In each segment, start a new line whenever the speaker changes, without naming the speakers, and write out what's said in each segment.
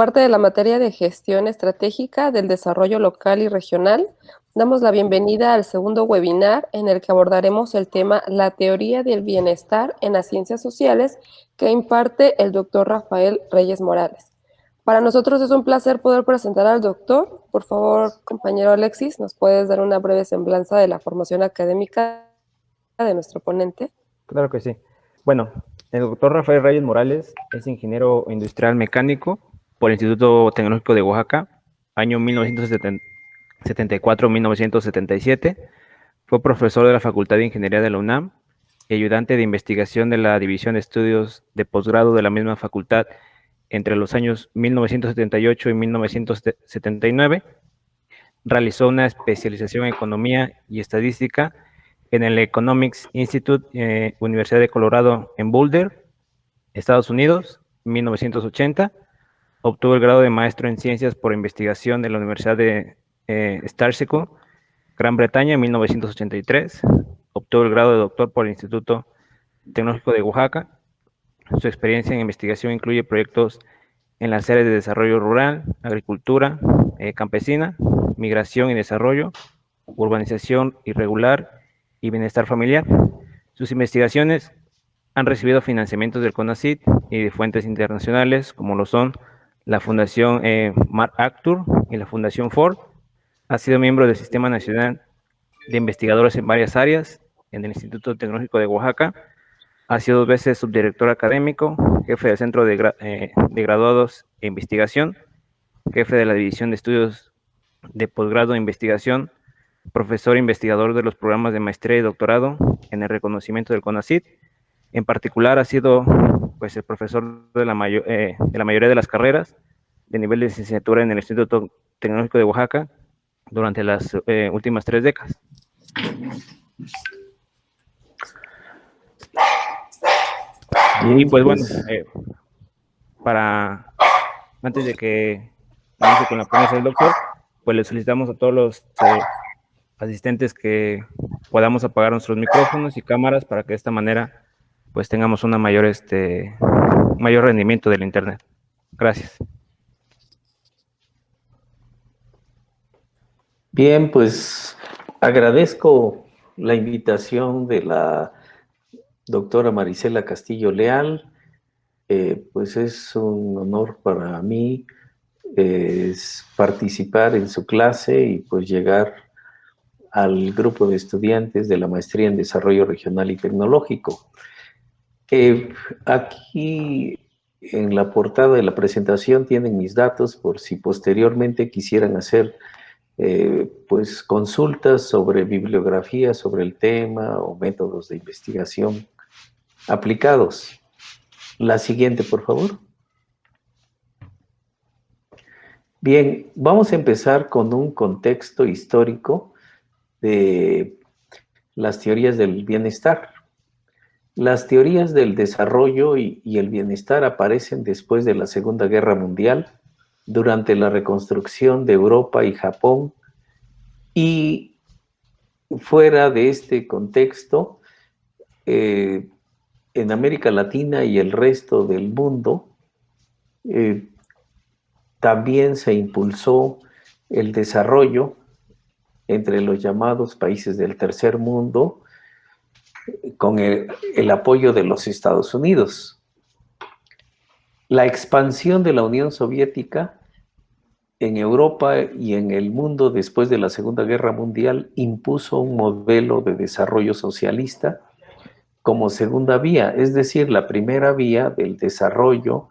parte de la materia de gestión estratégica del desarrollo local y regional, damos la bienvenida al segundo webinar en el que abordaremos el tema La teoría del bienestar en las ciencias sociales que imparte el doctor Rafael Reyes Morales. Para nosotros es un placer poder presentar al doctor. Por favor, compañero Alexis, ¿nos puedes dar una breve semblanza de la formación académica de nuestro ponente?
Claro que sí. Bueno, el doctor Rafael Reyes Morales es ingeniero industrial mecánico por el Instituto Tecnológico de Oaxaca, año 1974-1977. Fue profesor de la Facultad de Ingeniería de la UNAM y ayudante de investigación de la División de Estudios de Posgrado de la misma facultad entre los años 1978 y 1979. Realizó una especialización en Economía y Estadística en el Economics Institute, Universidad de Colorado en Boulder, Estados Unidos, 1980. Obtuvo el grado de maestro en Ciencias por Investigación de la Universidad de Starsico, Gran Bretaña, en 1983. Obtuvo el grado de doctor por el Instituto Tecnológico de Oaxaca. Su experiencia en investigación incluye proyectos en las áreas de desarrollo rural, agricultura, campesina, migración y desarrollo, urbanización irregular y bienestar familiar. Sus investigaciones han recibido financiamientos del CONACYT y de fuentes internacionales como lo son la Fundación MacArthur y la Fundación Ford. Ha sido miembro del Sistema Nacional de Investigadores en varias áreas en el Instituto Tecnológico de Oaxaca. Ha sido 2 veces subdirector académico, jefe del Centro de Graduados e Investigación, jefe de la División de Estudios de Posgrado e Investigación, profesor investigador de los programas de maestría y doctorado en el reconocimiento del CONACYT. En particular ha sido pues, el profesor de la mayoría de las carreras de nivel de licenciatura en el Instituto Tecnológico de Oaxaca durante las últimas 3 décadas. Y pues bueno, antes de que inicie con la ponencia del doctor, pues le solicitamos a todos los asistentes que podamos apagar nuestros micrófonos y cámaras para que de esta manera pues tengamos una mayor rendimiento del internet. Gracias.
Bien, pues agradezco la invitación de la doctora Marisela Castillo Leal. Pues es un honor para mí participar en su clase y pues llegar al grupo de estudiantes de la Maestría en Desarrollo Regional y Tecnológico. Aquí en la portada de la presentación tienen mis datos por si posteriormente quisieran hacer pues consultas sobre bibliografía sobre el tema o métodos de investigación aplicados. La siguiente, por favor. Bien, vamos a empezar con un contexto histórico de las teorías del bienestar. Las teorías del desarrollo y el bienestar aparecen después de la Segunda Guerra Mundial, durante la reconstrucción de Europa y Japón, y fuera de este contexto, en América Latina y el resto del mundo, también se impulsó el desarrollo entre los llamados países del tercer mundo con el apoyo de los Estados Unidos. La expansión de la Unión Soviética en Europa y en el mundo después de la Segunda Guerra Mundial impuso un modelo de desarrollo socialista como segunda vía, es decir, la primera vía del desarrollo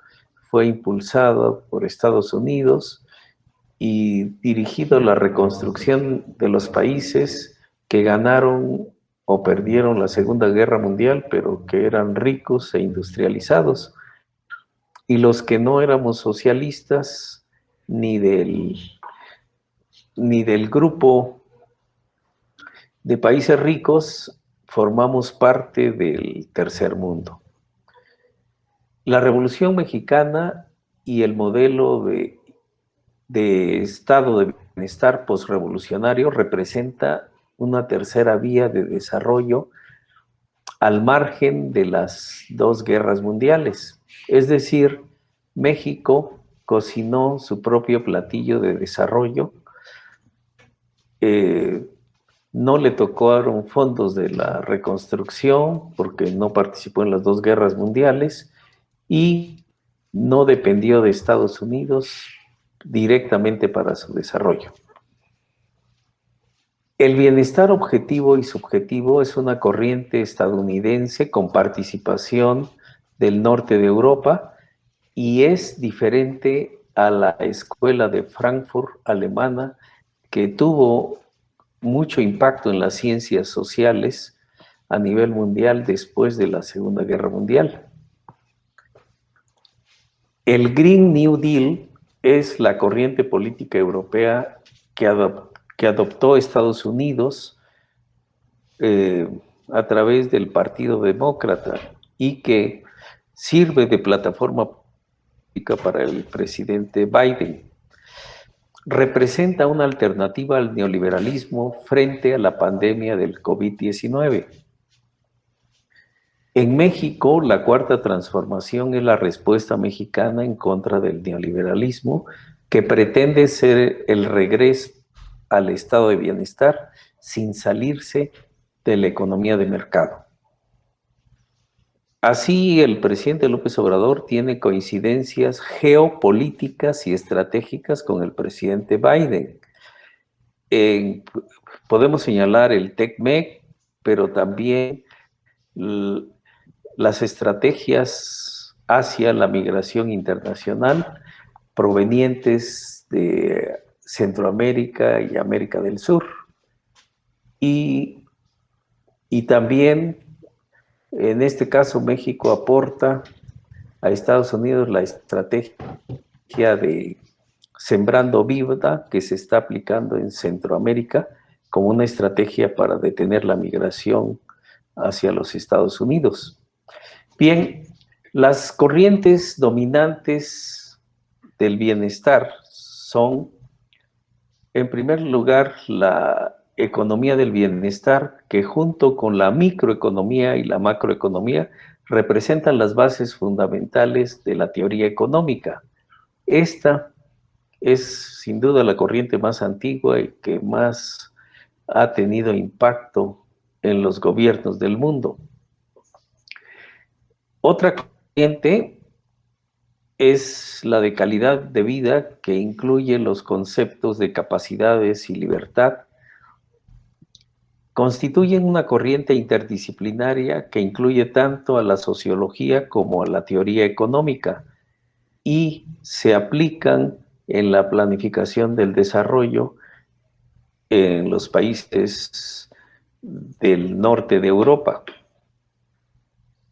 fue impulsada por Estados Unidos y dirigido a la reconstrucción de los países que ganaron o perdieron la Segunda Guerra Mundial, pero que eran ricos e industrializados. Y los que no éramos socialistas ni del grupo de países ricos, formamos parte del tercer mundo. La Revolución Mexicana y el modelo de estado de bienestar posrevolucionario representa una tercera vía de desarrollo al margen de las 2 guerras mundiales. Es decir, México, cocinó su propio platillo de desarrollo. No le tocaron fondos de la reconstrucción porque no participó en las dos guerras mundiales y no dependió de Estados Unidos directamente para su desarrollo. El bienestar objetivo y subjetivo es una corriente estadounidense con participación del norte de Europa y es diferente a la escuela de Frankfurt alemana, que tuvo mucho impacto en las ciencias sociales a nivel mundial después de la Segunda Guerra Mundial. El Green New Deal es la corriente política europea que adoptó Estados Unidos a través del Partido Demócrata y que sirve de plataforma política para el presidente Biden. Representa una alternativa al neoliberalismo frente a la pandemia del COVID-19. En México, la cuarta transformación es la respuesta mexicana en contra del neoliberalismo, que pretende ser el regreso al estado de bienestar sin salirse de la economía de mercado. Así, el presidente López Obrador tiene coincidencias geopolíticas y estratégicas con el presidente Biden. Podemos señalar el TEC-MEC, pero también las estrategias hacia la migración internacional provenientes de Centroamérica y América del Sur. Y también, en este caso, México aporta a Estados Unidos la estrategia de Sembrando Vida, que se está aplicando en Centroamérica como una estrategia para detener la migración hacia los Estados Unidos. Bien, las corrientes dominantes del bienestar son, en primer lugar, la economía del bienestar, que junto con la microeconomía y la macroeconomía representan las bases fundamentales de la teoría económica. Esta es sin duda la corriente más antigua y que más ha tenido impacto en los gobiernos del mundo. Otra corriente es la de calidad de vida, que incluye los conceptos de capacidades y libertad. Constituyen una corriente interdisciplinaria que incluye tanto a la sociología como a la teoría económica y se aplican en la planificación del desarrollo en los países del norte de Europa.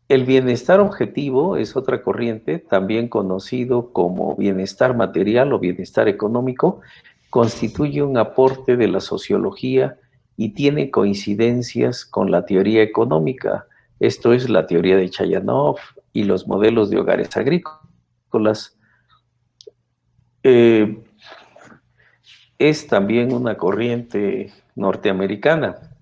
El bienestar objetivo es otra corriente, también conocido como bienestar material o bienestar económico. Constituye un aporte de la sociología y tiene coincidencias con la teoría económica. Esto es la teoría de Chayanov y los modelos de hogares agrícolas. Es también una corriente norteamericana.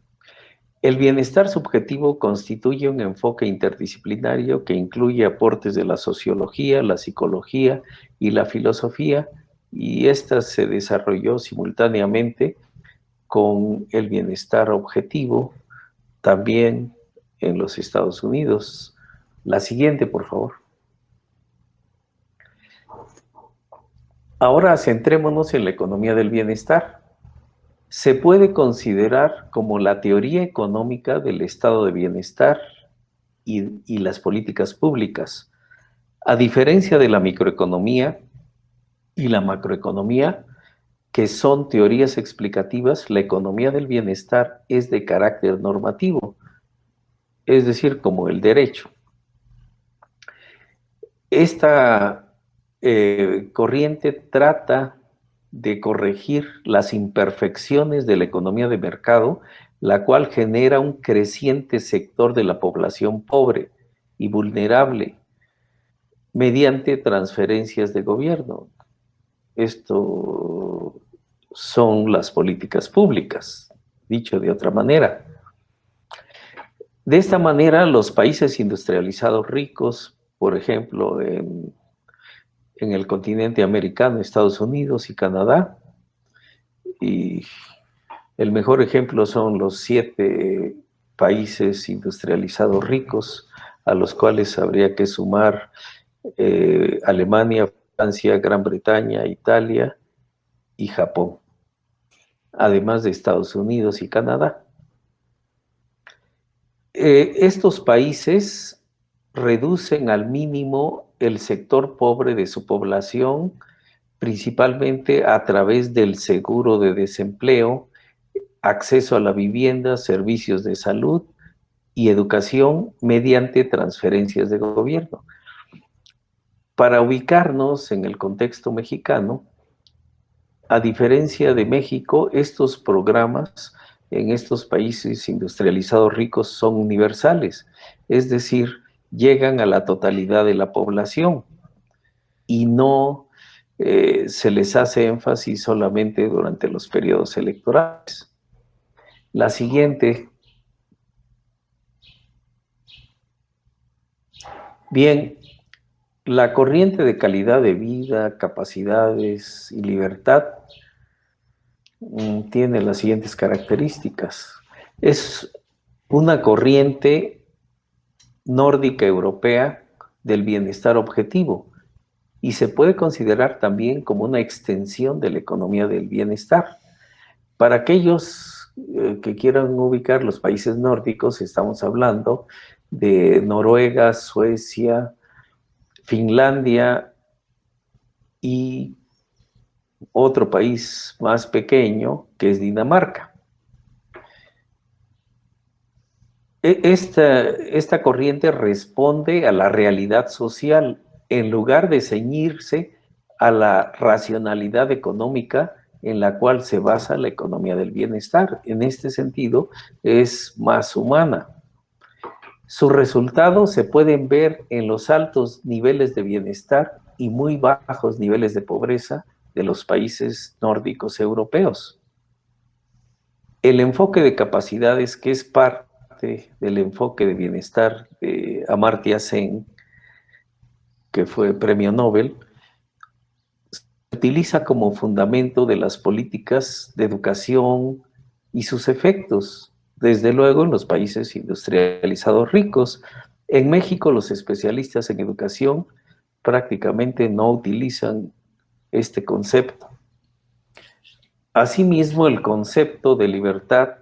El bienestar subjetivo constituye un enfoque interdisciplinario que incluye aportes de la sociología, la psicología y la filosofía, y esta se desarrolló simultáneamente con el bienestar objetivo también en los Estados Unidos. La siguiente, por favor. Ahora centrémonos en la economía del bienestar. Se puede considerar como la teoría económica del estado de bienestar y las políticas públicas. A diferencia de la microeconomía y la macroeconomía, que son teorías explicativas, la economía del bienestar es de carácter normativo, es decir, como el derecho. Esta corriente trata de corregir las imperfecciones de la economía de mercado, la cual genera un creciente sector de la población pobre y vulnerable mediante transferencias de gobierno. Esto son las políticas públicas, dicho de otra manera. De esta manera, los países industrializados ricos, por ejemplo, en en el continente americano, Estados Unidos y Canadá. Y el mejor ejemplo son los 7 países industrializados ricos, a los cuales habría que sumar Alemania, Francia, Gran Bretaña, Italia y Japón, además de Estados Unidos y Canadá. Estos países reducen al mínimo el sector pobre de su población, principalmente a través del seguro de desempleo, acceso a la vivienda, servicios de salud y educación mediante transferencias de gobierno. Para ubicarnos en el contexto mexicano, a diferencia de México, estos programas en estos países industrializados ricos son universales, es decir, llegan a la totalidad de la población y no se les hace énfasis solamente durante los periodos electorales. La siguiente. Bien, la corriente de calidad de vida, capacidades y libertad tiene las siguientes características. Es una corriente nórdica europea del bienestar objetivo y se puede considerar también como una extensión de la economía del bienestar. Para aquellos que quieran ubicar los países nórdicos, estamos hablando de Noruega, Suecia, Finlandia y otro país más pequeño que es Dinamarca. Esta corriente responde a la realidad social en lugar de ceñirse a la racionalidad económica en la cual se basa la economía del bienestar. En este sentido, es más humana. Sus resultados se pueden ver en los altos niveles de bienestar y muy bajos niveles de pobreza de los países nórdicos europeos. El enfoque de capacidades, que es parte del enfoque de bienestar de Amartya Sen, que fue premio Nobel, se utiliza como fundamento de las políticas de educación y sus efectos, desde luego en los países industrializados ricos. En México, los especialistas en educación prácticamente no utilizan este concepto. Asimismo, el concepto de libertad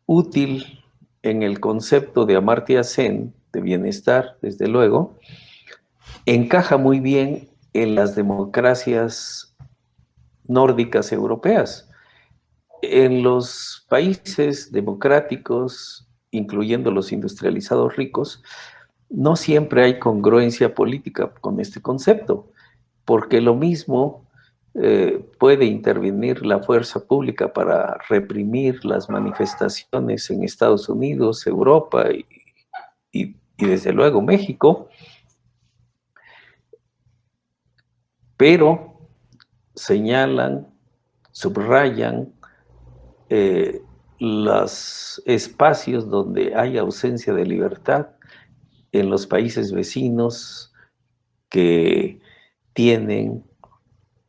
útil en el concepto de Amartya Sen, de bienestar, desde luego, encaja muy bien en las democracias nórdicas europeas. En los países democráticos, incluyendo los industrializados ricos, no siempre hay congruencia política con este concepto, porque lo mismo puede intervenir la fuerza pública para reprimir las manifestaciones en Estados Unidos, Europa y desde luego México, pero señalan, subrayan los espacios donde hay ausencia de libertad en los países vecinos que tienen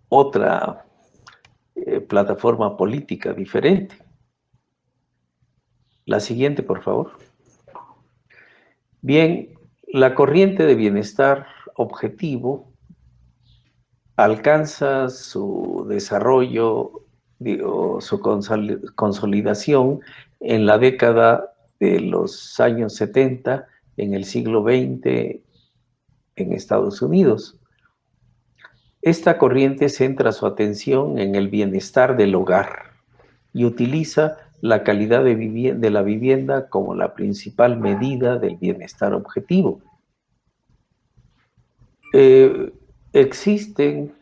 otra plataforma política diferente. La siguiente, por favor. Bien, la corriente de bienestar objetivo alcanza su desarrollo, su consolidación en la década de los años 70 en el siglo XX en Estados Unidos. Esta corriente centra su atención en el bienestar del hogar y utiliza la calidad de la vivienda como la principal medida del bienestar objetivo. Existen,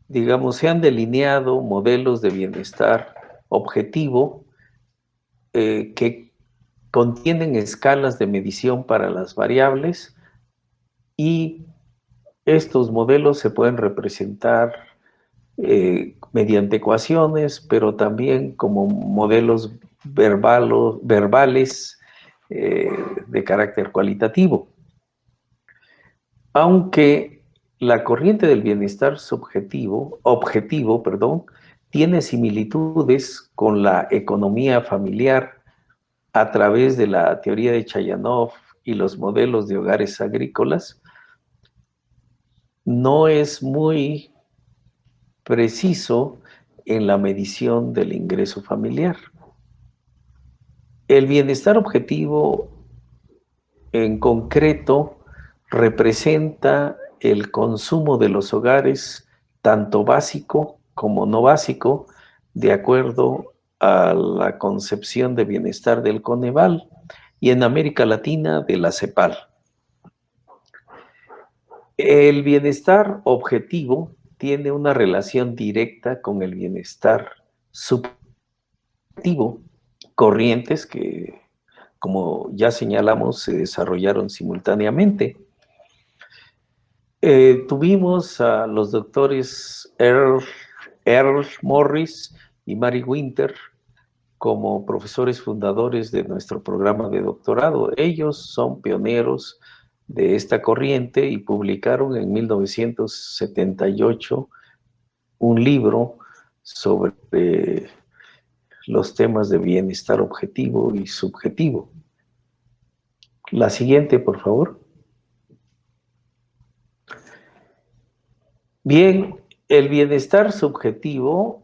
digamos, se han delineado modelos de bienestar objetivo que contienen escalas de medición para las variables y estos modelos se pueden representar mediante ecuaciones, pero también como modelos verbales de carácter cualitativo. Aunque la corriente del bienestar objetivo, tiene similitudes con la economía familiar a través de la teoría de Chayanov y los modelos de hogares agrícolas, no es muy preciso en la medición del ingreso familiar. El bienestar objetivo en concreto representa el consumo de los hogares, tanto básico como no básico, de acuerdo a la concepción de bienestar del Coneval y en América Latina de la CEPAL. El bienestar objetivo tiene una relación directa con el bienestar subjetivo, corrientes que, como ya señalamos, se desarrollaron simultáneamente. Tuvimos a los doctores Earl Morris y Mary Winter como profesores fundadores de nuestro programa de doctorado. Ellos son pioneros de esta corriente y publicaron en 1978 un libro sobre los temas de bienestar objetivo y subjetivo. La siguiente, por favor. Bien, el bienestar subjetivo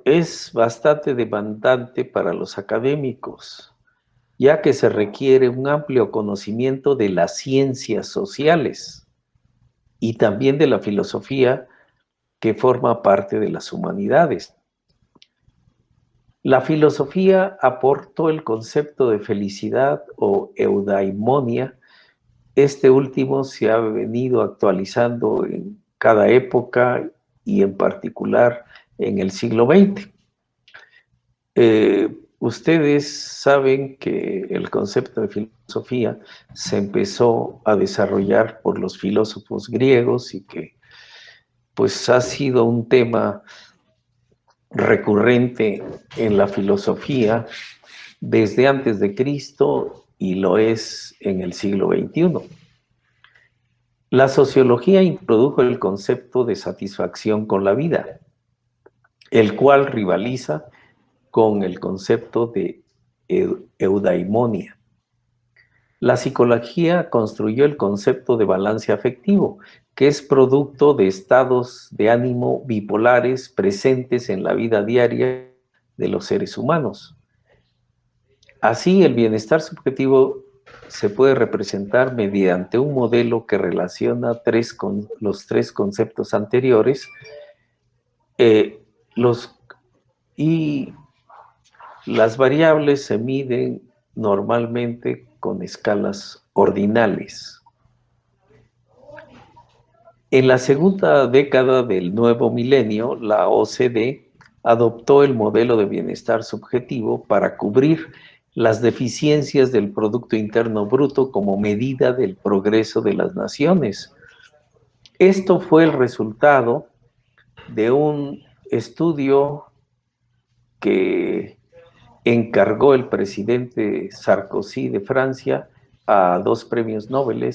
es bastante demandante para los académicos, ya que se requiere un amplio conocimiento de las ciencias sociales y también de la filosofía que forma parte de las humanidades. La filosofía aportó el concepto de felicidad o eudaimonia. Este último se ha venido actualizando en cada época y en particular en el siglo XX. Ustedes saben que el concepto de filosofía se empezó a desarrollar por los filósofos griegos y que pues ha sido un tema recurrente en la filosofía desde antes de Cristo y lo es en el siglo XXI. La sociología introdujo el concepto de satisfacción con la vida, el cual rivaliza con el concepto de eudaimonia. La psicología construyó el concepto de balance afectivo, que es producto de estados de ánimo bipolares presentes en la vida diaria de los seres humanos. Así, el bienestar subjetivo se puede representar mediante un modelo que relaciona los tres conceptos anteriores y las variables se miden normalmente con escalas ordinales. En la segunda década del nuevo milenio, la OCDE adoptó el modelo de bienestar subjetivo para cubrir las deficiencias del Producto Interno Bruto como medida del progreso de las naciones. Esto fue el resultado de un estudio que encargó el presidente Sarkozy de Francia a dos premios Nobel,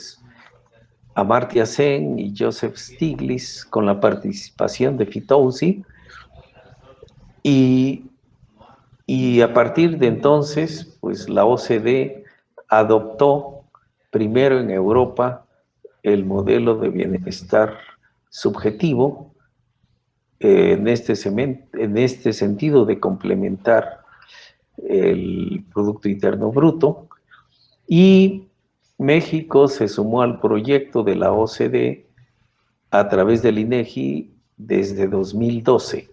Amartya Sen y Joseph Stiglitz, con la participación de Fitoussi, y a partir de entonces, pues la OCDE adoptó primero en Europa el modelo de bienestar subjetivo, en este sentido de complementar el Producto Interno Bruto, y México se sumó al proyecto de la OCDE a través del INEGI desde 2012.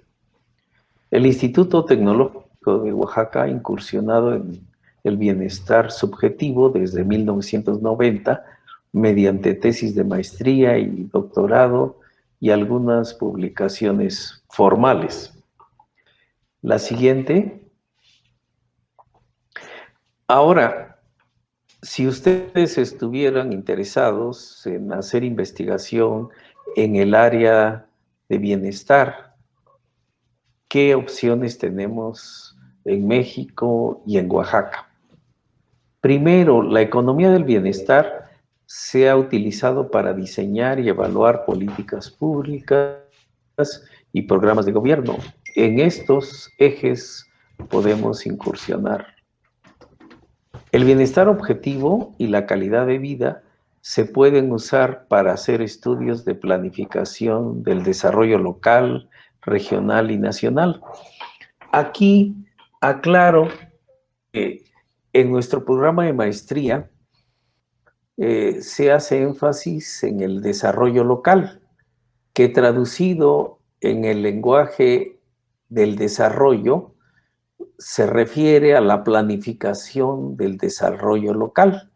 El Instituto Tecnológico de Oaxaca ha incursionado en el bienestar subjetivo desde 1990 mediante tesis de maestría y doctorado y algunas publicaciones formales. La siguiente. Ahora, si ustedes estuvieran interesados en hacer investigación en el área de bienestar, ¿qué opciones tenemos en México y en Oaxaca? Primero, la economía del bienestar se ha utilizado para diseñar y evaluar políticas públicas y programas de gobierno. En estos ejes podemos incursionar. El bienestar objetivo y la calidad de vida se pueden usar para hacer estudios de planificación del desarrollo local, regional y nacional. Aquí aclaro que en nuestro programa de maestría se hace énfasis en el desarrollo local, que traducido en el lenguaje del desarrollo se refiere a la planificación del desarrollo local.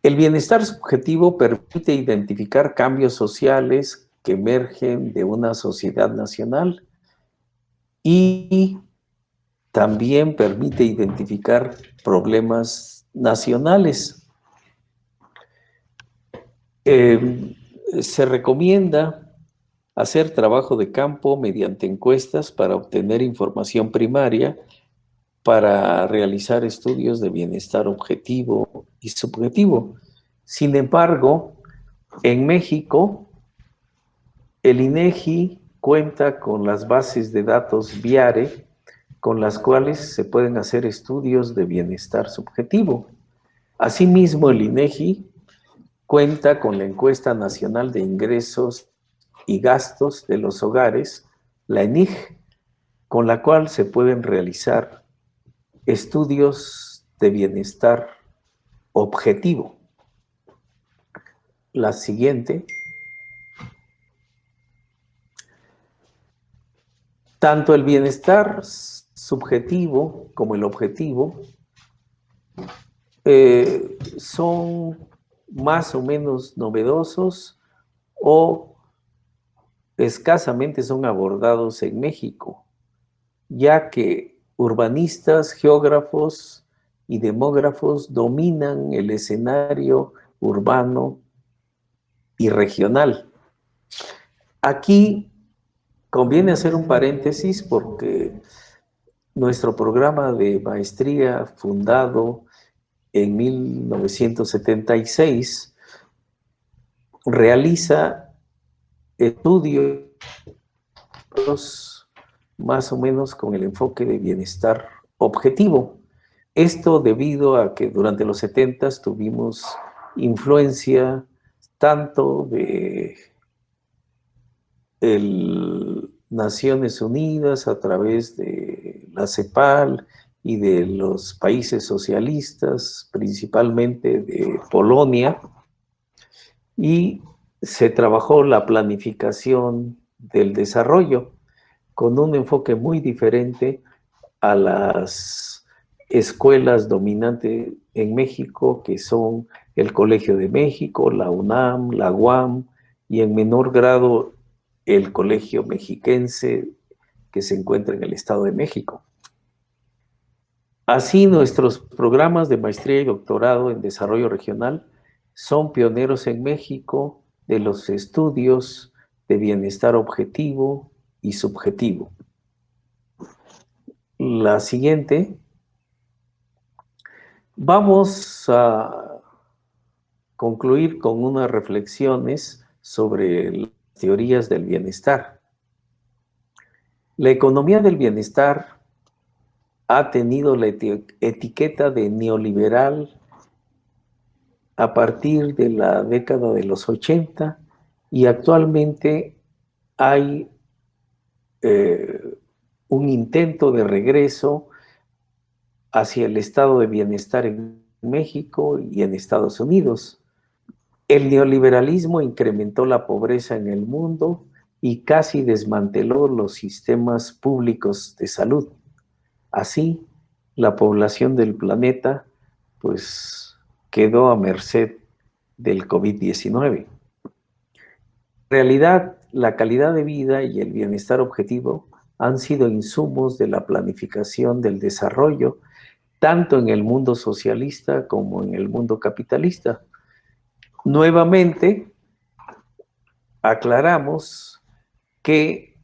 El bienestar subjetivo permite identificar cambios sociales que emergen de una sociedad nacional y también permite identificar problemas nacionales. Se recomienda hacer trabajo de campo mediante encuestas para obtener información primaria, para realizar estudios de bienestar objetivo y subjetivo. Sin embargo, en México, el INEGI cuenta con las bases de datos VIARE, con las cuales se pueden hacer estudios de bienestar subjetivo. Asimismo, el INEGI cuenta con la Encuesta Nacional de Ingresos y Gastos de los Hogares, la ENIG, con la cual se pueden realizar estudios de bienestar objetivo. La siguiente. Tanto el bienestar subjetivo como el objetivo son más o menos novedosos o escasamente son abordados en México, ya que urbanistas, geógrafos y demógrafos dominan el escenario urbano y regional. Aquí conviene hacer un paréntesis porque nuestro programa de maestría, fundado en 1976, realiza estudios más o menos con el enfoque de bienestar objetivo. Esto debido a que durante los 70s tuvimos influencia tanto de Naciones Unidas a través de la CEPAL y de los países socialistas, principalmente de Polonia, y se trabajó la planificación del desarrollo con un enfoque muy diferente a las escuelas dominantes en México, que son el Colegio de México, la UNAM, la UAM, y en menor grado el Colegio Mexiquense, que se encuentra en el Estado de México. Así, nuestros programas de maestría y doctorado en desarrollo regional son pioneros en México de los estudios de bienestar objetivo y subjetivo. La siguiente. Vamos a concluir con unas reflexiones sobre las teorías del bienestar. La economía del bienestar ha tenido la etiqueta de neoliberal a partir de la década de los 80 y actualmente hay un intento de regreso hacia el estado de bienestar en México y en Estados Unidos. El neoliberalismo incrementó la pobreza en el mundo y casi desmanteló los sistemas públicos de salud. Así, la población del planeta, pues, quedó a merced del COVID-19. En realidad, la calidad de vida y el bienestar objetivo han sido insumos de la planificación del desarrollo, tanto en el mundo socialista como en el mundo capitalista. Nuevamente, aclaramos que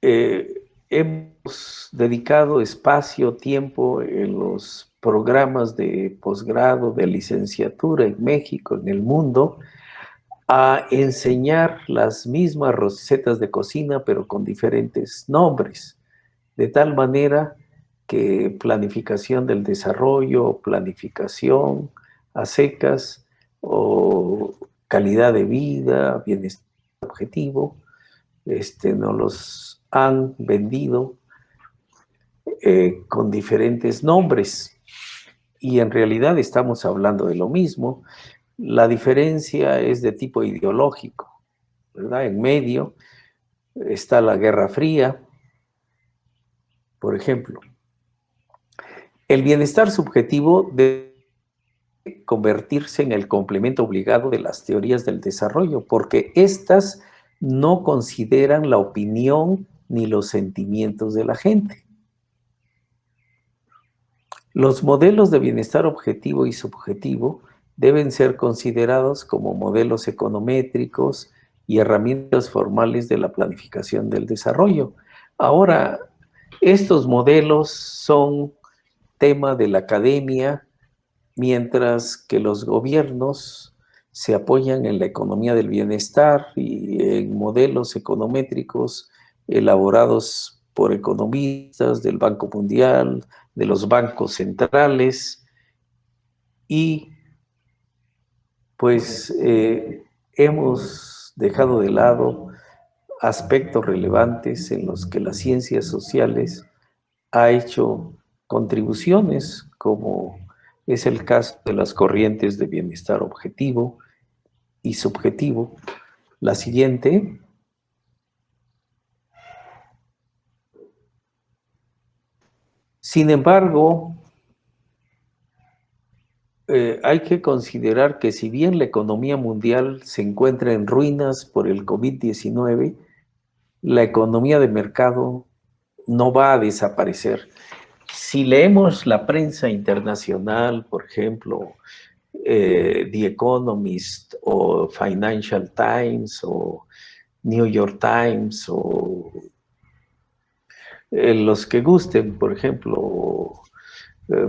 hemos dedicado espacio, tiempo en los programas de posgrado, de licenciatura en México, en el mundo, a enseñar las mismas recetas de cocina, pero con diferentes nombres, de tal manera que planificación del desarrollo, planificación a secas o calidad de vida, bienestar objetivo, nos los han vendido con diferentes nombres y en realidad estamos hablando de lo mismo. La diferencia es de tipo ideológico, ¿verdad? En medio está la Guerra Fría, por ejemplo. El bienestar subjetivo debe convertirse en el complemento obligado de las teorías del desarrollo, porque éstas no consideran la opinión ni los sentimientos de la gente. Los modelos de bienestar objetivo y subjetivo deben ser considerados como modelos econométricos y herramientas formales de la planificación del desarrollo. Ahora, estos modelos son tema de la academia, mientras que los gobiernos se apoyan en la economía del bienestar y en modelos econométricos elaborados por economistas del Banco Mundial, de los bancos centrales, y pues hemos dejado de lado aspectos relevantes en los que las ciencias sociales ha hecho contribuciones, como es el caso de las corrientes de bienestar objetivo y subjetivo. La siguiente. Sin embargo, hay que considerar que si bien la economía mundial se encuentra en ruinas por el COVID-19, la economía de mercado no va a desaparecer. Si leemos la prensa internacional, por ejemplo, The Economist o Financial Times o New York Times o los que gusten, por ejemplo,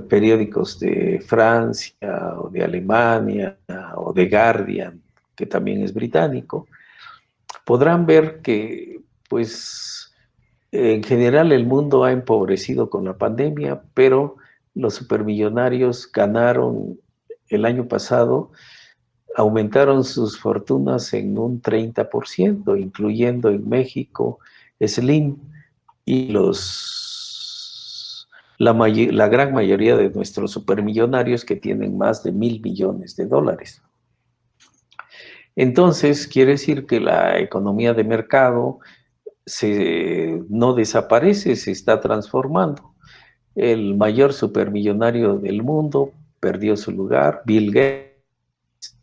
periódicos de Francia o de Alemania o de Guardian, que también es británico, podrán ver que, pues, en general el mundo ha empobrecido con la pandemia, pero los supermillonarios ganaron el año pasado, aumentaron sus fortunas en un 30%, incluyendo en México, Slim y la gran mayoría de nuestros supermillonarios que tienen más de $1,000 billones. Entonces, quiere decir que la economía de mercado no desaparece, se está transformando. El mayor supermillonario del mundo perdió su lugar, Bill Gates,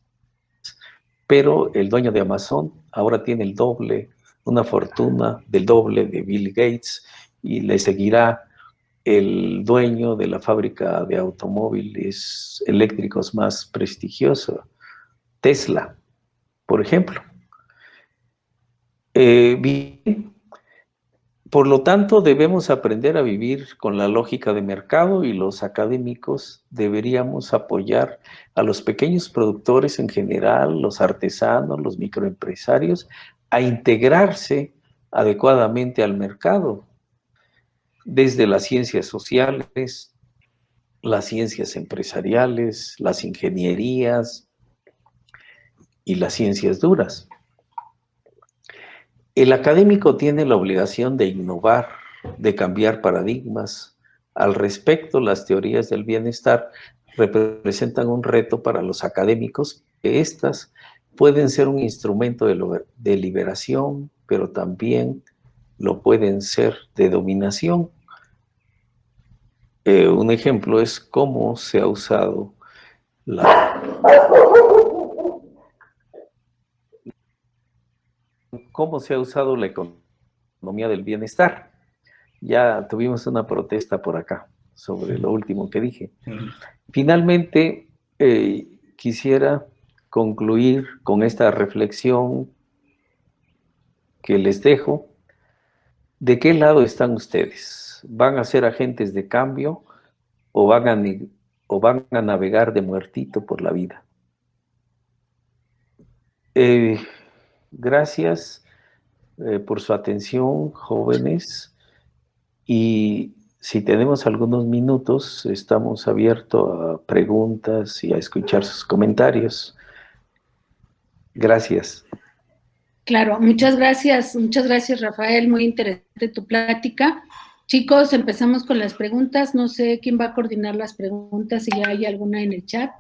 pero el dueño de Amazon ahora tiene el doble, una fortuna del doble de Bill Gates, y le seguirá el dueño de la fábrica de automóviles eléctricos más prestigiosa, Tesla, por ejemplo. Por lo tanto, debemos aprender a vivir con la lógica de mercado y los académicos deberíamos apoyar a los pequeños productores en general, los artesanos, los microempresarios, a integrarse adecuadamente al mercado, desde las ciencias sociales, las ciencias empresariales, las ingenierías y las ciencias duras. El académico tiene la obligación de innovar, de cambiar paradigmas. Al respecto, las teorías del bienestar representan un reto para los académicos, que éstas pueden ser un instrumento de liberación, pero también lo pueden ser de dominación. Un ejemplo es cómo se ha usado la economía del bienestar. Ya tuvimos una protesta por acá sobre lo último que dije. Finalmente, quisiera concluir con esta reflexión que les dejo. ¿De qué lado están ustedes? ¿Van a ser agentes de cambio o van a o van a navegar de muertito por la vida. Gracias por su atención, jóvenes, y si tenemos algunos minutos, estamos abiertos a preguntas y a escuchar sus comentarios. Gracias.
Claro, muchas gracias, Rafael, muy interesante tu plática. Chicos, empezamos con las preguntas. No sé quién va a coordinar las preguntas, si ya hay alguna en el chat.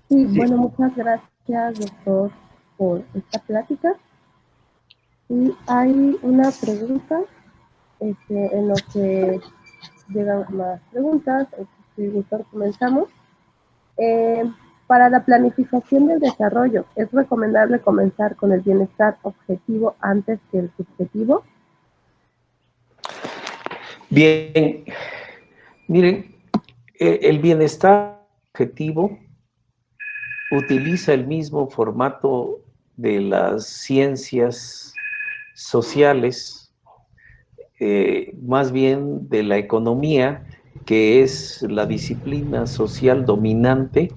Sí, bueno, muchas gracias, doctor, por esta plática. Y hay una pregunta en lo que llegan más preguntas. Si gustan, comenzamos. Para la planificación del desarrollo, ¿es recomendable comenzar con el bienestar objetivo antes que el subjetivo?
Bien, miren, el bienestar objetivo utiliza el mismo formato de las ciencias sociales, más bien de la economía, que es la disciplina social dominante,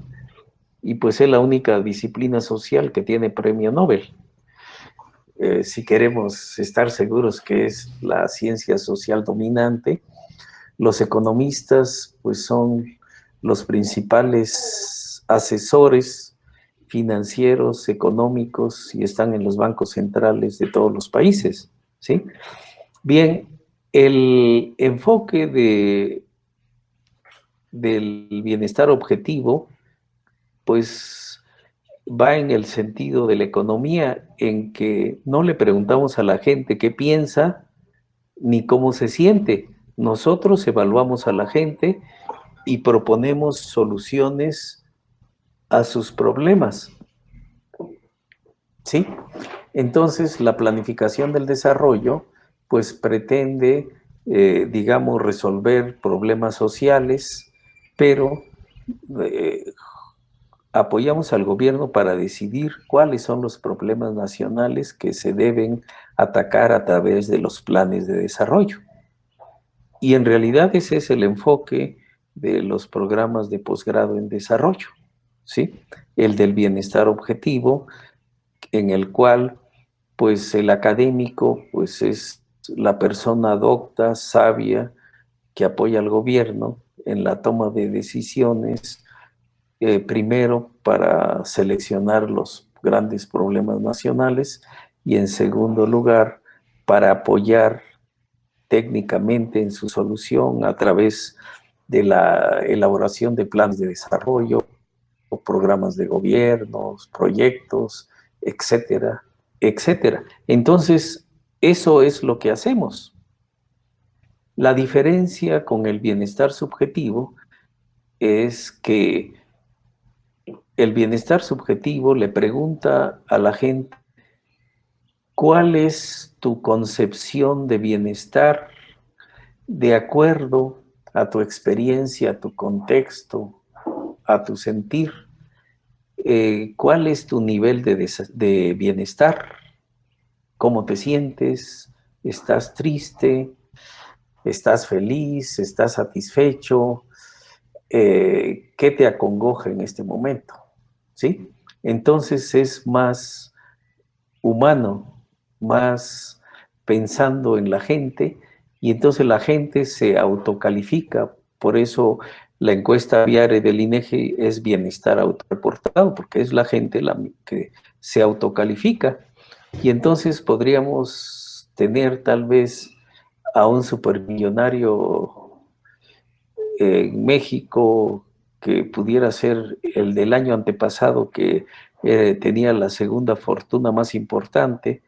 y pues es la única disciplina social que tiene premio Nobel. Si queremos estar seguros que es la ciencia social dominante, los economistas pues son los principales asesores financieros, económicos, y están en los bancos centrales de todos los países, ¿sí? Bien, el enfoque del bienestar objetivo pues va en el sentido de la economía, en que no le preguntamos a la gente qué piensa ni cómo se siente. Nosotros evaluamos a la gente y proponemos soluciones a sus problemas, ¿sí? Entonces, la planificación del desarrollo, pues pretende, digamos, resolver problemas sociales, pero apoyamos al gobierno para decidir cuáles son los problemas nacionales que se deben atacar a través de los planes de desarrollo. Y en realidad ese es el enfoque de los programas de posgrado en desarrollo, ¿sí? El del bienestar objetivo, en el cual pues el académico pues es la persona docta, sabia, que apoya al gobierno en la toma de decisiones, primero para seleccionar los grandes problemas nacionales y en segundo lugar para apoyar técnicamente en su solución a través de la elaboración de planes de desarrollo, programas de gobiernos, proyectos, etcétera, etcétera. Entonces, eso es lo que hacemos. La diferencia con el bienestar subjetivo es que el bienestar subjetivo le pregunta a la gente, ¿cuál es tu concepción de bienestar de acuerdo a tu experiencia, a tu contexto, a tu sentir? ¿Cuál es tu nivel de bienestar? ¿Cómo te sientes? ¿Estás triste? ¿Estás feliz? ¿Estás satisfecho? ¿Qué te acongoja en este momento? ¿Sí? Entonces es más humano, más pensando en la gente, y entonces la gente se autocalifica. Por eso la encuesta diaria del INEGI es bienestar autorreportado, porque es la gente la que se autocalifica. Y entonces podríamos tener tal vez a un supermillonario en México que pudiera ser el del año antepasado, que tenía la segunda fortuna más importante,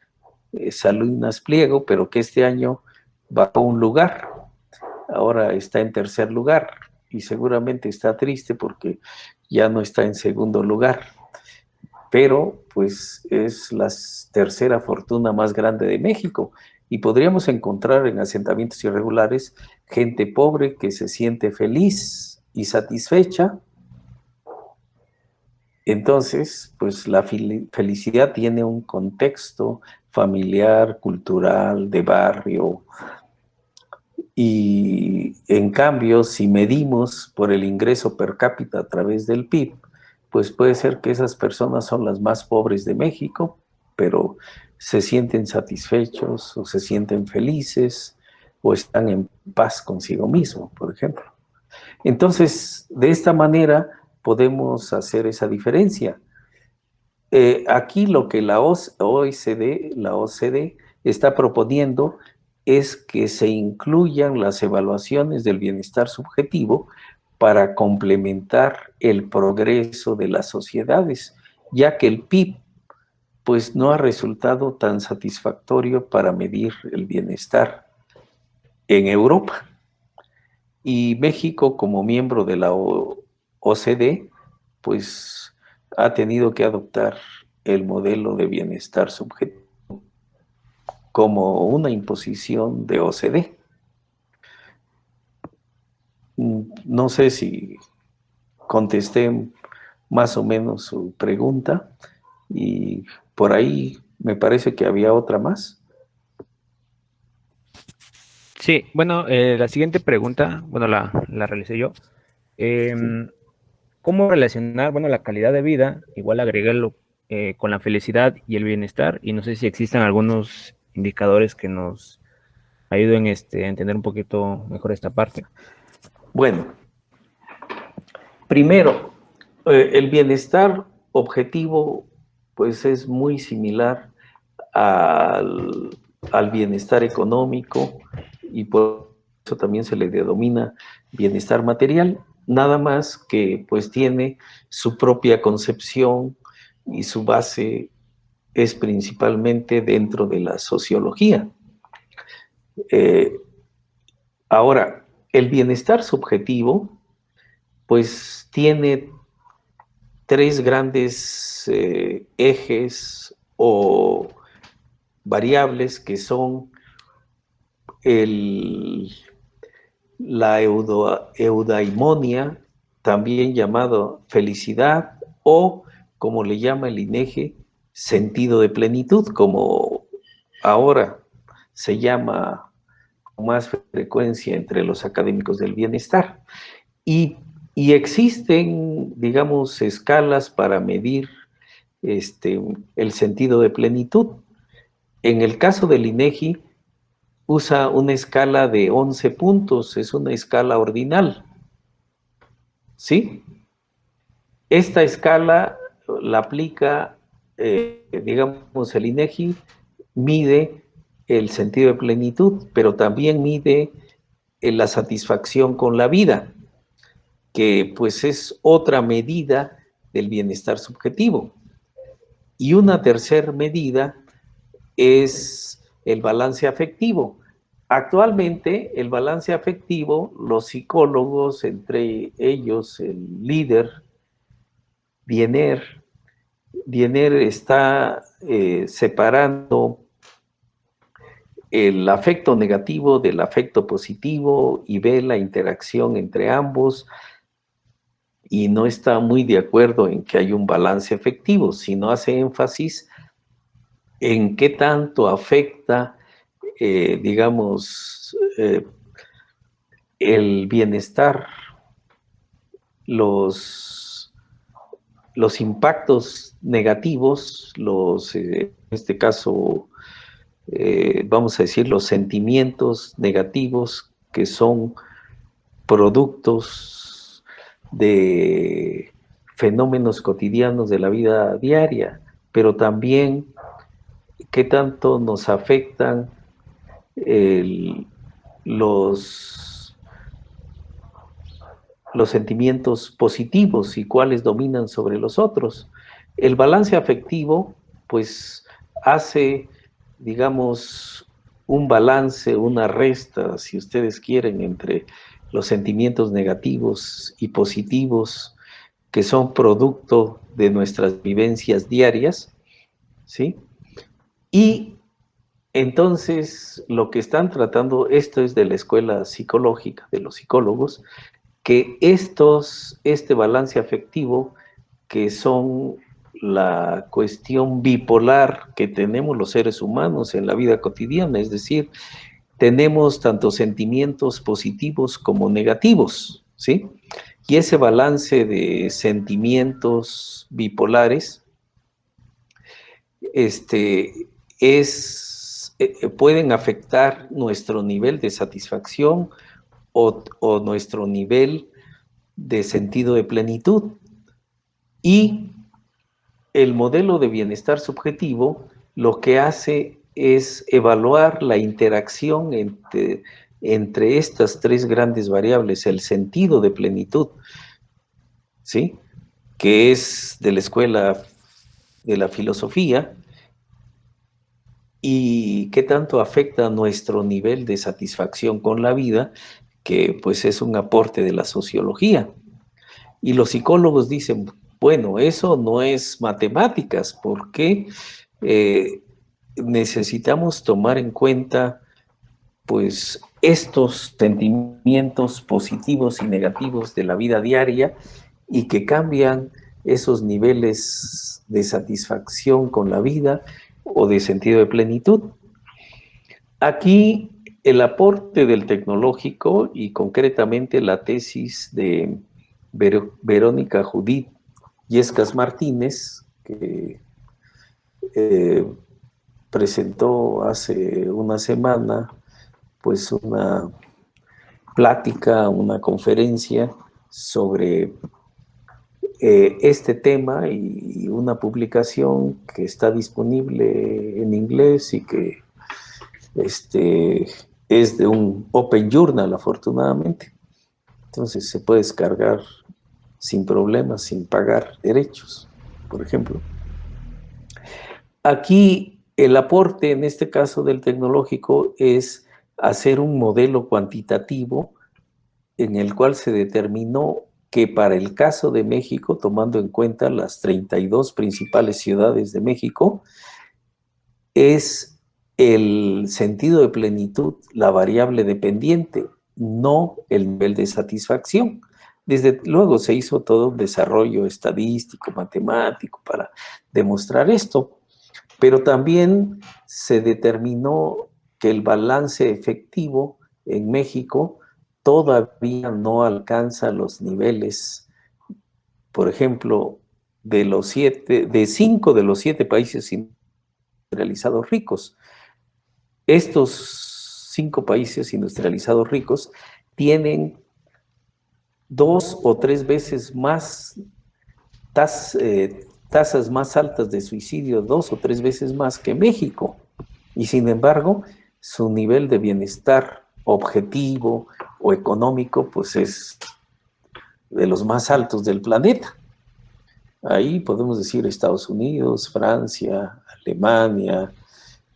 Salinas Pliego, pero que este año bajó un lugar, ahora está en tercer lugar y seguramente está triste porque ya no está en segundo lugar, pero pues es la tercera fortuna más grande de México. Y podríamos encontrar en asentamientos irregulares gente pobre que se siente feliz y satisfecha, Entonces, pues la felicidad tiene un contexto familiar, cultural, de barrio, y en cambio, si medimos por el ingreso per cápita a través del PIB, pues puede ser que esas personas son las más pobres de México, pero se sienten satisfechos o se sienten felices o están en paz consigo mismo, por ejemplo. Entonces, de esta manera podemos hacer esa diferencia. Aquí lo que la OCDE está proponiendo es que se incluyan las evaluaciones del bienestar subjetivo para complementar el progreso de las sociedades, ya que el PIB pues no ha resultado tan satisfactorio para medir el bienestar en Europa. Y México, como miembro de la OCDE, pues ha tenido que adoptar el modelo de bienestar subjetivo como una imposición de OCDE. No sé si contesté más o menos su pregunta, y por ahí me parece que había otra más.
Sí, bueno, la siguiente pregunta, bueno, la realicé yo.
Sí.
¿Cómo relacionar, bueno, la calidad de vida, igual agregarlo con la felicidad y el bienestar? Y no sé si existen algunos indicadores que nos ayuden a entender un poquito mejor esta parte.
Bueno, primero, el bienestar objetivo pues es muy similar al bienestar económico, y por eso también se le denomina bienestar material, nada más que pues tiene su propia concepción y su base es principalmente dentro de la sociología. Ahora, el bienestar subjetivo pues tiene tres grandes ejes o variables que son la eudaimonia, también llamado felicidad, o como le llama el INEGI, sentido de plenitud, como ahora se llama con más frecuencia entre los académicos del bienestar. Y existen, digamos, escalas para medir el sentido de plenitud. En el caso del INEGI, usa una escala de 11 puntos, es una escala ordinal, ¿sí? Esta escala la aplica, digamos, el INEGI mide el sentido de plenitud, pero también mide la satisfacción con la vida, que pues es otra medida del bienestar subjetivo. Y una tercera medida es el balance afectivo. Actualmente, el balance afectivo, los psicólogos, entre ellos el líder, Diener está separando el afecto negativo del afecto positivo y ve la interacción entre ambos, y no está muy de acuerdo en que hay un balance afectivo, sino hace énfasis en qué tanto afecta, digamos, el bienestar, los impactos negativos, en este caso, vamos a decir, los sentimientos negativos que son productos de fenómenos cotidianos de la vida diaria, pero también qué tanto nos afectan los sentimientos positivos y cuáles dominan sobre los otros. El balance afectivo, pues, hace, digamos, un balance, una resta, si ustedes quieren, entre los sentimientos negativos y positivos que son producto de nuestras vivencias diarias, ¿sí? Y entonces, lo que están tratando, esto es de la escuela psicológica, de los psicólogos, que este balance afectivo que son la cuestión bipolar que tenemos los seres humanos en la vida cotidiana, es decir, tenemos tanto sentimientos positivos como negativos, ¿sí? Y ese balance de sentimientos bipolares pueden afectar nuestro nivel de satisfacción o nuestro nivel de sentido de plenitud. Y el modelo de bienestar subjetivo lo que hace es evaluar la interacción entre estas tres grandes variables, el sentido de plenitud, ¿sí?, que es de la escuela de la filosofía, y qué tanto afecta nuestro nivel de satisfacción con la vida, que pues es un aporte de la sociología. Y los psicólogos dicen, bueno, eso no es matemáticas, porque necesitamos tomar en cuenta pues estos sentimientos positivos y negativos de la vida diaria y que cambian esos niveles de satisfacción con la vida o de sentido de plenitud. Aquí el aporte del tecnológico y concretamente la tesis de Verónica Judith Yescas Martínez, que presentó hace una semana pues una plática, una conferencia sobre este tema y una publicación que está disponible en inglés y que es de un Open Journal, afortunadamente. Entonces se puede descargar sin problemas, sin pagar derechos, por ejemplo. Aquí el aporte, en este caso del tecnológico, es hacer un modelo cuantitativo en el cual se determinó que para el caso de México, tomando en cuenta las 32 principales ciudades de México, es el sentido de plenitud la variable dependiente, no el nivel de satisfacción. Desde luego se hizo todo un desarrollo estadístico, matemático para demostrar esto, pero también se determinó que el balance efectivo en México todavía no alcanza los niveles, por ejemplo, de 5 de los 7 países industrializados ricos. Estos 5 países industrializados ricos tienen 2 o 3 veces más tasas más altas de suicidio, 2 o 3 veces más que México. Y sin embargo, su nivel de bienestar objetivo o económico, pues es de los más altos del planeta. Ahí podemos decir Estados Unidos, Francia, Alemania,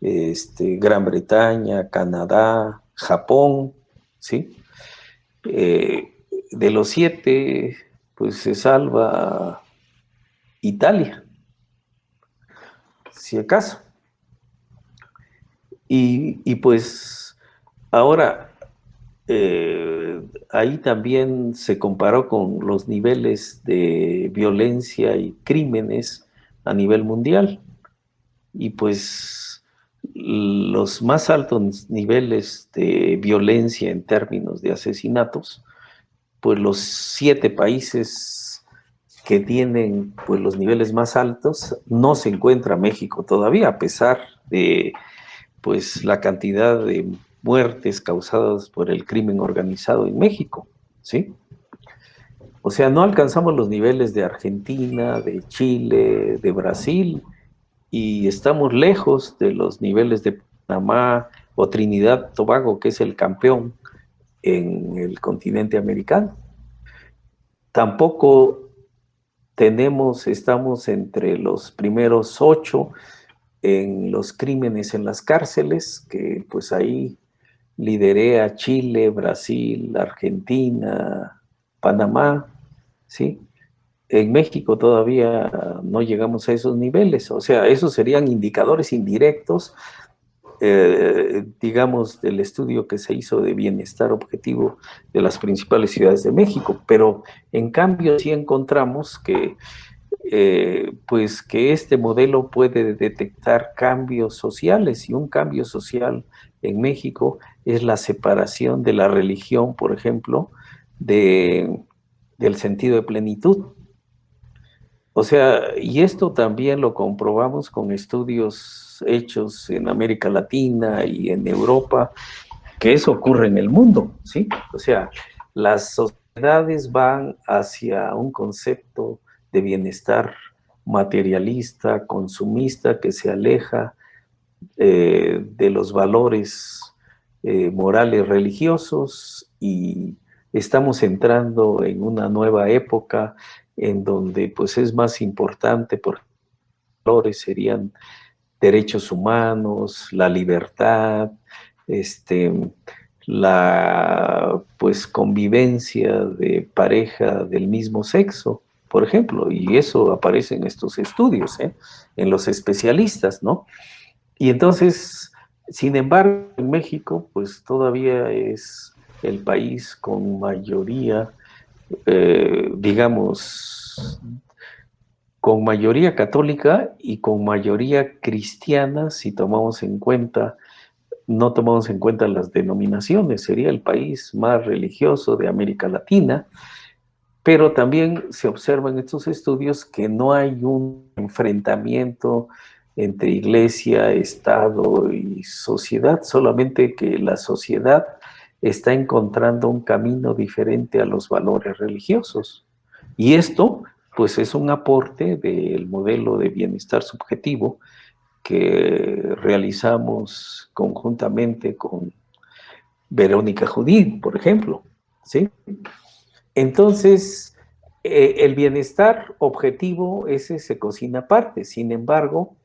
Gran Bretaña, Canadá, Japón, ¿sí? De los 7, pues se salva Italia, si acaso. Y pues ahora, ahí también se comparó con los niveles de violencia y crímenes a nivel mundial. Y pues los más altos niveles de violencia en términos de asesinatos, pues los 7 países que tienen pues los niveles más altos, no se encuentra México todavía, a pesar de pues la cantidad de muertes causadas por el crimen organizado en México, ¿sí? O sea, no alcanzamos los niveles de Argentina, de Chile, de Brasil, y estamos lejos de los niveles de Panamá o Trinidad y Tobago, que es el campeón en el continente americano. Tampoco estamos entre los primeros 8 en los crímenes en las cárceles, que pues ahí lideré a Chile, Brasil, Argentina, Panamá, ¿sí? En México todavía no llegamos a esos niveles, o sea, esos serían indicadores indirectos, digamos, del estudio que se hizo de bienestar objetivo de las principales ciudades de México, pero en cambio sí encontramos que pues que este modelo puede detectar cambios sociales, y un cambio social en México es la separación de la religión, por ejemplo, del sentido de plenitud. O sea, y esto también lo comprobamos con estudios hechos en América Latina y en Europa, que eso ocurre en el mundo, ¿sí? O sea, las sociedades van hacia un concepto de bienestar materialista, consumista, que se aleja de los valores morales religiosos, y estamos entrando en una nueva época en donde pues es más importante, por valores serían derechos humanos, la libertad, la pues convivencia de pareja del mismo sexo, por ejemplo, y eso aparece en estos estudios, en los especialistas, ¿no? Y entonces, sin embargo, en México, pues todavía es el país con mayoría, digamos, con mayoría católica y con mayoría cristiana, si tomamos en cuenta, no tomamos en cuenta las denominaciones, sería el país más religioso de América Latina, pero también se observa en estos estudios que no hay un enfrentamiento entre iglesia, Estado y sociedad, solamente que la sociedad está encontrando un camino diferente a los valores religiosos. Y esto, pues, es un aporte del modelo de bienestar subjetivo que realizamos conjuntamente con Verónica Judín, por ejemplo, ¿sí? Entonces, el bienestar objetivo, ese se cocina aparte. Sin embargo,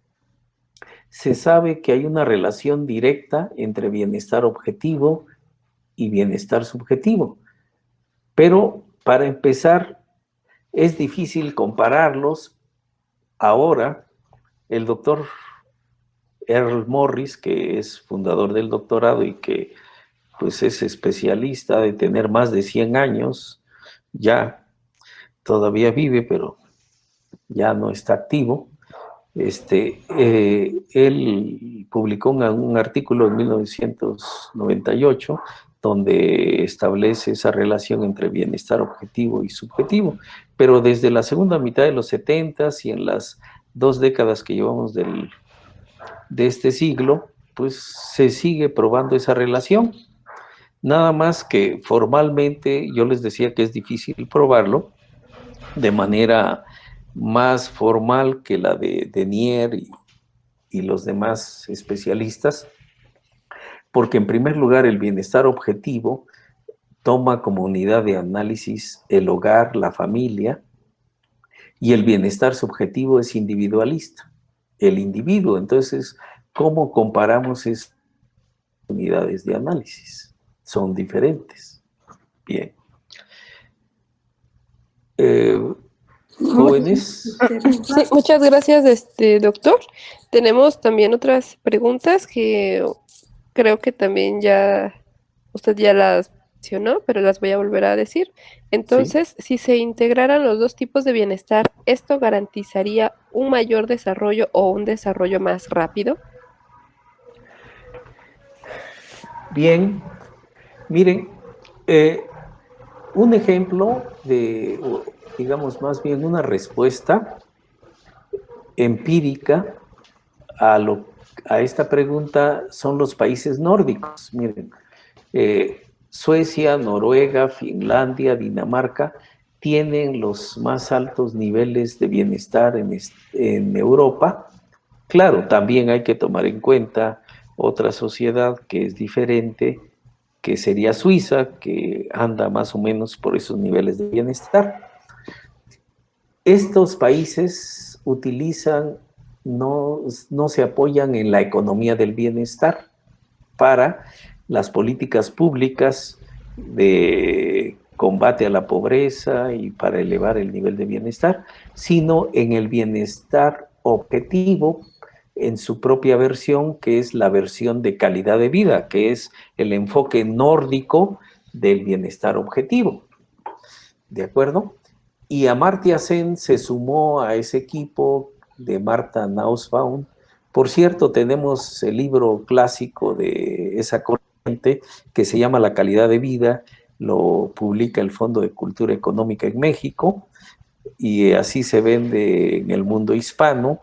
se sabe que hay una relación directa entre bienestar objetivo y bienestar subjetivo. Pero para empezar, es difícil compararlos. Ahora, el doctor Earl Morris, que es fundador del doctorado y que pues es especialista de tener más de 100 años, ya todavía vive, pero ya no está activo. Él publicó un artículo en 1998 donde establece esa relación entre bienestar objetivo y subjetivo, pero desde la segunda mitad de los 70s y en las 2 décadas que llevamos de este siglo, pues se sigue probando esa relación. Nada más que formalmente yo les decía que es difícil probarlo de manera más formal que la de Denier y los demás especialistas, porque en primer lugar el bienestar objetivo toma como unidad de análisis el hogar, la familia, y el bienestar subjetivo es individualista, el individuo. Entonces, ¿cómo comparamos esas unidades de análisis? Son diferentes. Bien. Jóvenes.
Sí, muchas gracias, doctor. Tenemos también otras preguntas que creo que también ya usted ya las mencionó, pero las voy a volver a decir. Entonces, si se integraran los dos tipos de bienestar, ¿esto garantizaría un mayor desarrollo o un desarrollo más rápido?
Bien, miren, un ejemplo de, digamos, más bien una respuesta empírica a esta pregunta son los países nórdicos. Miren, Suecia, Noruega, Finlandia, Dinamarca tienen los más altos niveles de bienestar en Europa. Claro, también hay que tomar en cuenta otra sociedad que es diferente, que sería Suiza, que anda más o menos por esos niveles de bienestar. Estos países utilizan, no se apoyan en la economía del bienestar para las políticas públicas de combate a la pobreza y para elevar el nivel de bienestar, sino en el bienestar objetivo en su propia versión, que es la versión de calidad de vida, que es el enfoque nórdico del bienestar objetivo. ¿De acuerdo? Y Amartya Sen se sumó a ese equipo de Martha Nussbaum. Por cierto, tenemos el libro clásico de esa corriente que se llama La calidad de vida, lo publica el Fondo de Cultura Económica en México, y así se vende en el mundo hispano.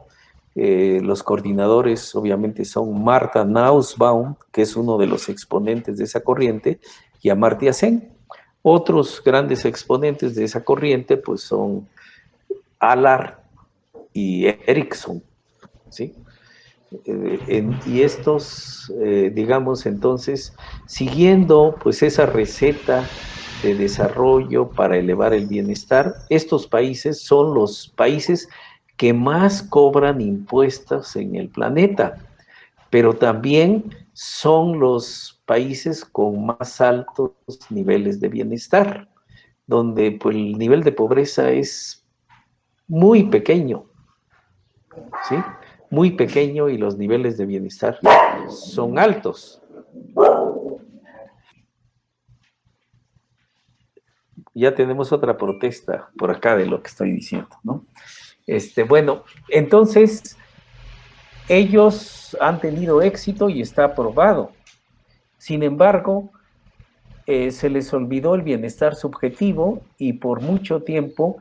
Los coordinadores obviamente son Martha Nussbaum, que es uno de los exponentes de esa corriente, y Amartya Sen. Otros grandes exponentes de esa corriente pues son Allard y Erickson, ¿sí? Y estos, digamos, entonces, siguiendo pues esa receta de desarrollo para elevar el bienestar, estos países son los países que más cobran impuestos en el planeta, pero también son los países con más altos niveles de bienestar, donde pues, el nivel de pobreza es muy pequeño, ¿sí? Muy pequeño, y los niveles de bienestar son altos. Ya tenemos otra protesta por acá de lo que estoy diciendo, ¿no? Bueno, entonces, ellos han tenido éxito y está aprobado. Sin embargo, se les olvidó el bienestar subjetivo, y por mucho tiempo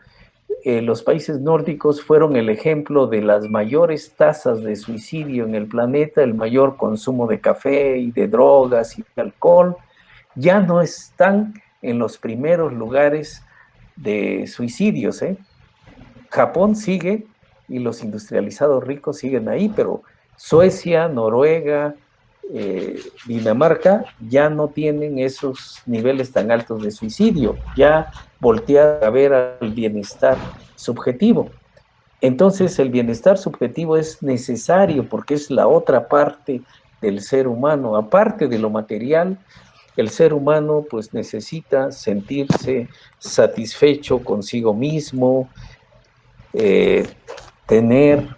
los países nórdicos fueron el ejemplo de las mayores tasas de suicidio en el planeta, el mayor consumo de café y de drogas y de alcohol. Ya no están en los primeros lugares de suicidios, ¿eh? Japón sigue, y los industrializados ricos siguen ahí, pero Suecia, Noruega, Dinamarca ya no tienen esos niveles tan altos de suicidio, ya voltear a ver al bienestar subjetivo. Entonces el bienestar subjetivo es necesario porque es la otra parte del ser humano. Aparte de lo material, el ser humano pues necesita sentirse satisfecho consigo mismo, tener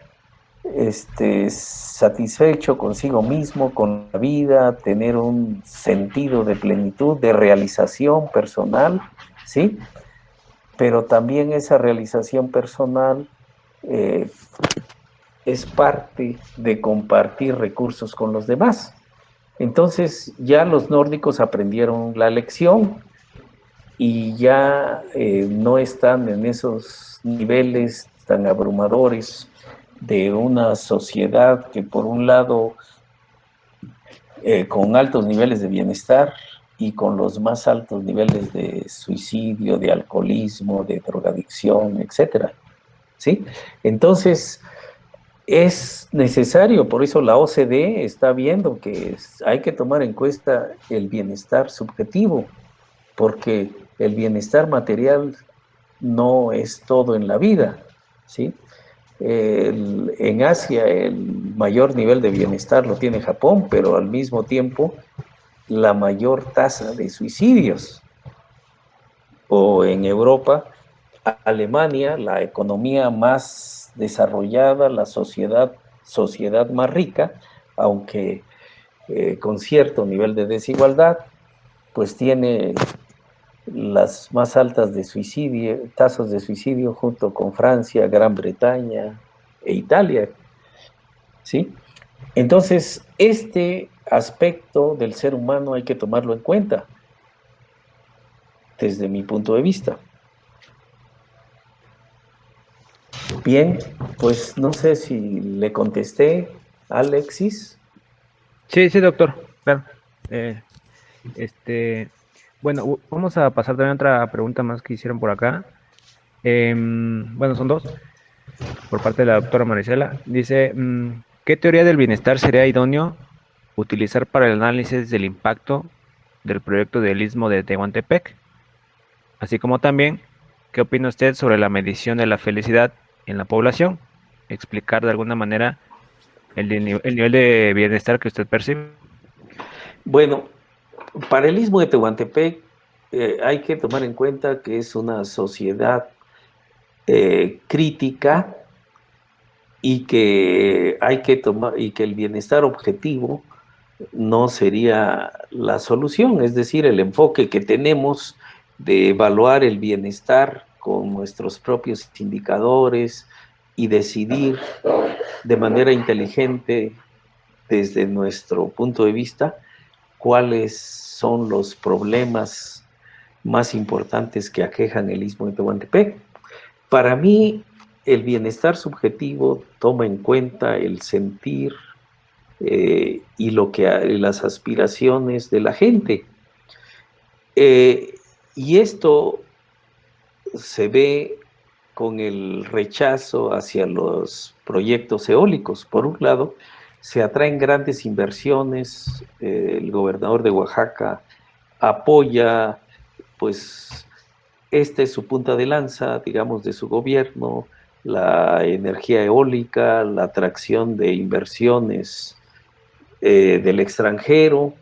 satisfecho consigo mismo, con la vida, tener un sentido de plenitud, de realización personal, ¿sí? Pero también esa realización personal es parte de compartir recursos con los demás. Entonces ya los nórdicos aprendieron la lección y ya no están en esos niveles tan abrumadores de una sociedad que por un lado con altos niveles de bienestar y con los más altos niveles de suicidio, de alcoholismo, de drogadicción, etcétera, ¿sí? Entonces es necesario, por eso la OCDE está viendo que hay que tomar en cuenta el bienestar subjetivo, porque el bienestar material no es todo en la vida, ¿sí? En Asia el mayor nivel de bienestar lo tiene Japón, pero al mismo tiempo la mayor tasa de suicidios. O en Europa, Alemania, la economía más desarrollada, la sociedad más rica, aunque con cierto nivel de desigualdad, pues tiene las más altas de suicidio, tasas de suicidio junto con Francia, Gran Bretaña e Italia, ¿sí? Entonces, este aspecto del ser humano hay que tomarlo en cuenta, desde mi punto de vista. Bien, pues no sé si le contesté, Alexis.
Sí, sí, doctor. Claro. Bueno, vamos a pasar también a otra pregunta más que hicieron por acá. Bueno, son dos, por parte de la doctora Marisela. Dice, ¿qué teoría del bienestar sería idóneo utilizar para el análisis del impacto del proyecto del Istmo de Tehuantepec? Así como también, ¿qué opina usted sobre la medición de la felicidad en la población? Explicar de alguna manera el nivel de bienestar que usted percibe.
Bueno, para el Istmo de Tehuantepec hay que tomar en cuenta que es una sociedad crítica, y que hay que tomar, y que el bienestar objetivo no sería la solución, es decir, el enfoque que tenemos de evaluar el bienestar con nuestros propios indicadores y decidir de manera inteligente desde nuestro punto de vista cuáles son los problemas más importantes que aquejan el Istmo de Tehuantepec. Para mí, el bienestar subjetivo toma en cuenta el sentir y las aspiraciones de la gente. Y esto se ve con el rechazo hacia los proyectos eólicos. Por un lado, se atraen grandes inversiones, el gobernador de Oaxaca apoya, pues, esta es su punta de lanza, digamos, de su gobierno, la energía eólica, la atracción de inversiones del extranjero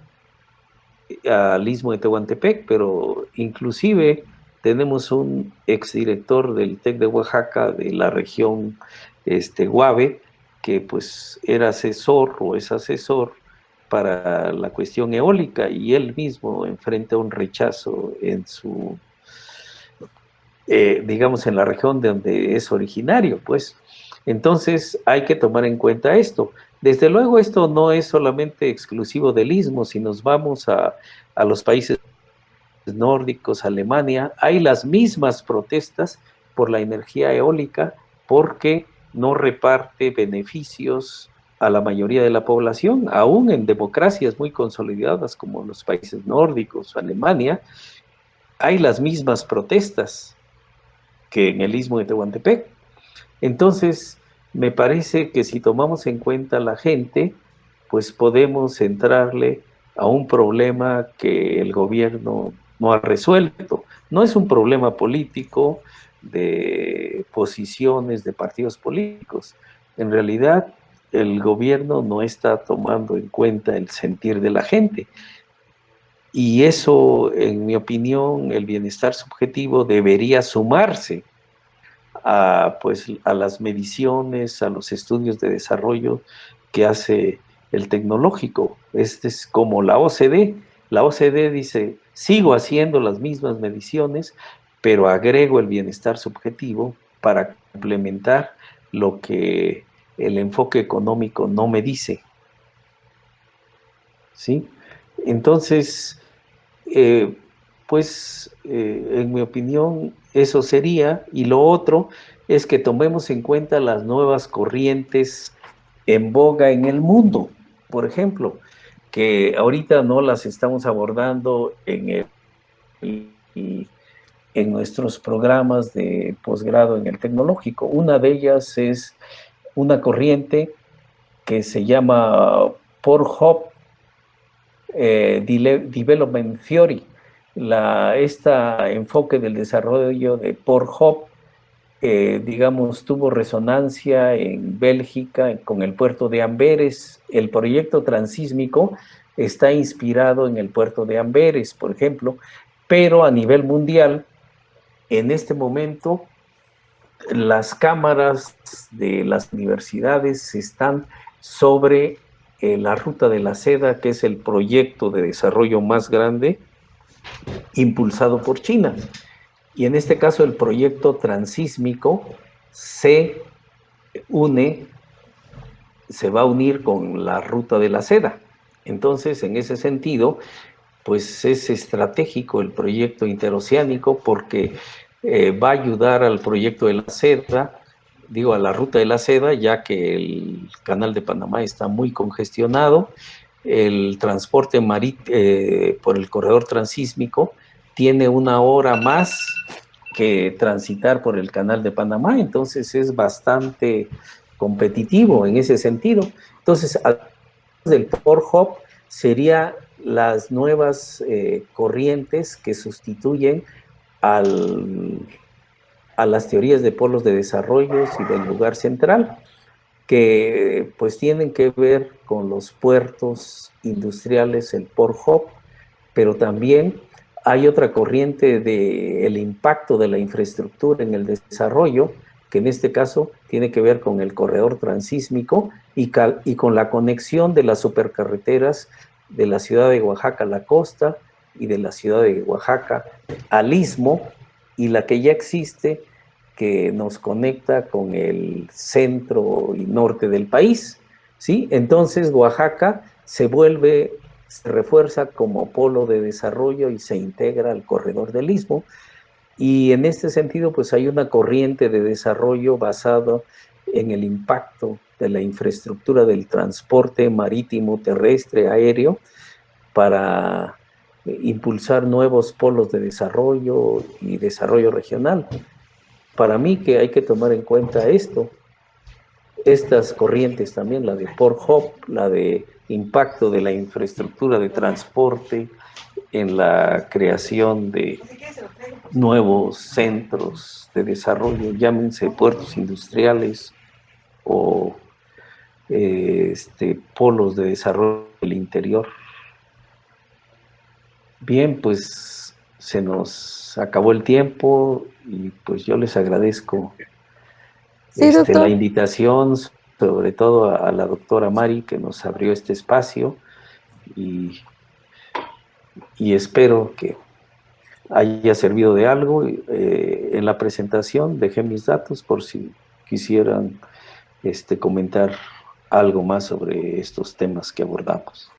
al Istmo de Tehuantepec, pero inclusive tenemos un exdirector del TEC de Oaxaca, de la región Guave, que pues era asesor o es asesor para la cuestión eólica, y él mismo enfrenta un rechazo en su, digamos, en la región de donde es originario, pues. Entonces hay que tomar en cuenta esto. Desde luego esto no es solamente exclusivo del Istmo. Si nos vamos a los países nórdicos, Alemania, hay las mismas protestas por la energía eólica porque no reparte beneficios a la mayoría de la población, aún en democracias muy consolidadas como los países nórdicos o Alemania, hay las mismas protestas que en el Istmo de Tehuantepec. Entonces, me parece que si tomamos en cuenta a la gente, pues podemos entrarle a un problema que el gobierno no ha resuelto. No es un problema político de posiciones de partidos políticos. En realidad, el gobierno no está tomando en cuenta el sentir de la gente. Y eso, en mi opinión, el bienestar subjetivo debería sumarse pues, a las mediciones, a los estudios de desarrollo que hace el tecnológico. Este es como la OCDE. La OCDE dice, sigo haciendo las mismas mediciones, pero agrego el bienestar subjetivo para complementar lo que el enfoque económico no me dice. ¿Sí? Entonces, en mi opinión, eso sería. Y lo otro es que tomemos en cuenta las nuevas corrientes en boga en el mundo, por ejemplo, que ahorita no las estamos abordando en nuestros programas de posgrado en el tecnológico. Una de ellas es una corriente que se llama Pornhub Development Theory. Este enfoque del desarrollo de Pornhub, digamos, tuvo resonancia en Bélgica con el puerto de Amberes. El proyecto transísmico está inspirado en el puerto de Amberes, por ejemplo, pero a nivel mundial, en este momento, las cámaras de las universidades están sobre la Ruta de la Seda, que es el proyecto de desarrollo más grande impulsado por China. Y en este caso el proyecto transísmico se va a unir con la Ruta de la Seda. Entonces, en ese sentido, pues es estratégico el proyecto interoceánico porque va a ayudar al proyecto de la Seda, a la Ruta de la Seda, ya que el Canal de Panamá está muy congestionado. El transporte marítimo por el corredor transísmico tiene 1 hora más que transitar por el Canal de Panamá, entonces es bastante competitivo en ese sentido. Entonces, además del Pornhub, serían las nuevas corrientes que sustituyen a las teorías de polos de desarrollo y del lugar central, que pues tienen que ver con los puertos industriales, el Pornhub, pero también hay otra corriente del impacto de la infraestructura en el desarrollo, que en este caso tiene que ver con el corredor transísmico y con la conexión de las supercarreteras de la ciudad de Oaxaca a la costa y de la ciudad de Oaxaca al Istmo, y la que ya existe, que nos conecta con el centro y norte del país, ¿sí? Entonces Oaxaca se refuerza como polo de desarrollo y se integra al corredor del Istmo. Y en este sentido, pues hay una corriente de desarrollo basado en el impacto de la infraestructura del transporte marítimo, terrestre, aéreo, para impulsar nuevos polos de desarrollo y desarrollo regional. Para mí que hay que tomar en cuenta estas corrientes también, la de Port Hub, la de impacto de la infraestructura de transporte en la creación de nuevos centros de desarrollo, llámense puertos industriales o polos de desarrollo del interior. Bien, pues se nos acabó el tiempo y pues yo les agradezco
Sí,
la
doctor.
invitación, sobre todo a la doctora Mari que nos abrió este espacio y espero que haya servido de algo. En la presentación dejé mis datos por si quisieran comentar algo más sobre estos temas que abordamos.